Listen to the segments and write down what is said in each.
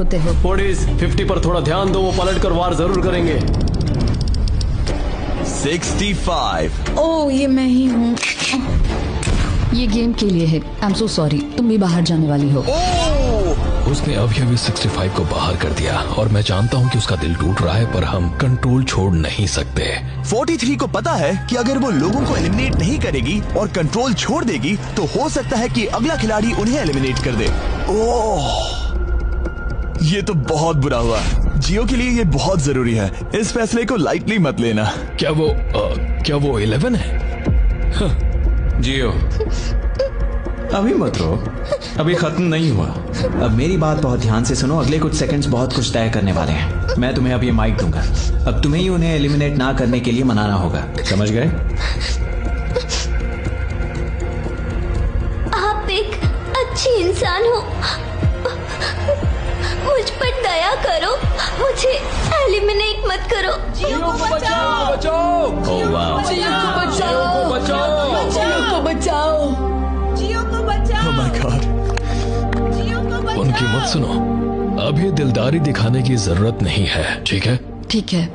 होते हो। 50 पर थोड़ा ध्यान दो, वो पलट कर वार जरूर करेंगे। 65। ओह, ये मैं ही हूँ। ये गेम के लिए है। आई एम सो सॉरी, तुम भी बाहर जाने वाली हो। उसने अभी 65 को बाहर कर दिया और मैं जानता हूँ कि उसका दिल टूट रहा है, पर हम कंट्रोल छोड़ नहीं सकते। 43 को पता है कि अगर वो लोगों को एलिमिनेट नहीं करेगी और कंट्रोल छोड़ देगी तो हो सकता है कि अगला खिलाड़ी उन्हें एलिमिनेट कर दे। ओह, ये तो बहुत बुरा हुआ। जियो के लिए ये बहुत जरूरी है। इस फैसले को लाइटली मत लेना। क्या वो 11 है? जियो, अभी मत रो, अभी खत्म नहीं हुआ। अब मेरी बात बहुत ध्यान से सुनो। अगले कुछ सेकंड्स बहुत कुछ तय करने वाले हैं। मैं तुम्हें अब ये माइक दूंगा। अब तुम्हें ही उन्हें एलिमिनेट ना करने के लिए मनाना होगा, समझ गए? आप एक अच्छी इंसान हो, मुझ पर दया करो, मुझे एलिमिनेट मत करो। जियो को बचाओ, बचाओ। ओह वाह, जियो को बचाओ, जियो को बचाओ, जियो को बचाओ। Oh my God। उनकी मत सुनो। अभी दिलदारी दिखाने की जरूरत नहीं है, ठीक है? ठीक है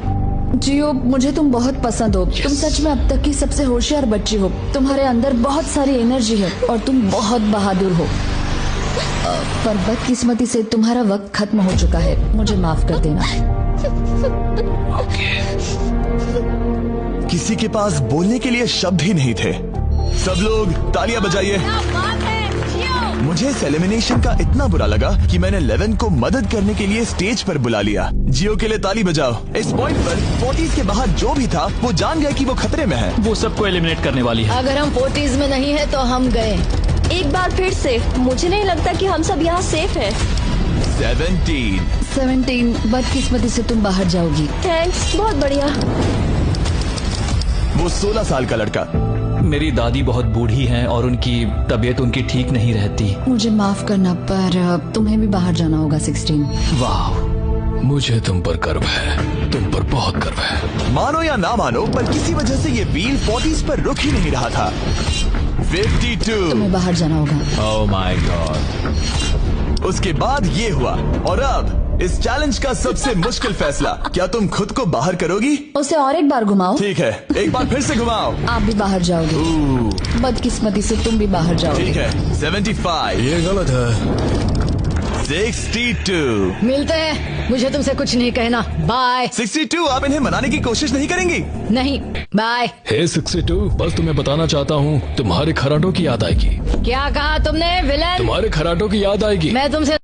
जियो, मुझे तुम बहुत पसंद हो। तुम सच में अब तक की सबसे होशियार बच्ची हो। तुम्हारे अंदर बहुत सारी एनर्जी है और तुम बहुत बहादुर हो। पर बदकिस्मती से तुम्हारा वक्त खत्म हो चुका है। मुझे माफ कर देना। किसी के पास बोलने के लिए शब्द ही नहीं थे। सब लोग तालियां बजाइए। मुझे इस एलिमिनेशन का इतना बुरा लगा कि मैंने 11 को मदद करने के लिए स्टेज पर बुला लिया। जियो के लिए ताली बजाओ। इस पॉइंट पर 40s के बाहर जो भी था वो जान गया कि वो खतरे में है। वो सबको एलिमिनेट करने वाली है। अगर हम 40s में नहीं है तो हम गए। एक बार फिर से मुझे नहीं लगता कि हम सब यहाँ सेफ हैं। 17। बदकिस्मती से तुम बाहर जाओगी। थैंक्स, बहुत बढ़िया। वो 16 साल का लड़का। मेरी दादी बहुत बूढ़ी हैं और उनकी तबीयत उनकी ठीक नहीं रहती। मुझे माफ करना, पर तुम्हें भी बाहर जाना होगा। 16। वाह, मुझे तुम पर गर्व है, तुम पर बहुत गर्व है। मानो या ना मानो, पर किसी वजह से ये व्हील 40s पर रुक ही नहीं रहा था। 52। तुम्हें बाहर जाना होगा। Oh my God. उसके बाद ये हुआ और अब इस चैलेंज का सबसे मुश्किल फैसला। क्या तुम खुद को बाहर करोगी? उसे और एक बार घुमाओ। ठीक है, एक बार फिर से घुमाओ। आप भी बाहर जाओगे। बदकिस्मती से तुम भी बाहर जाओगे। ठीक है। 75। ये गलत है। 62। मिलते हैं। मुझे तुमसे कुछ नहीं कहना। बाय। 62। आप इन्हें मनाने की कोशिश नहीं करेंगी? नहीं, बाय। हे 62, बस तुम्हें बताना चाहता हूँ, तुम्हारे खराटों की याद आएगी। क्या कहा तुमने विलन? तुम्हारे खराटों की याद आएगी। मैं तुमसे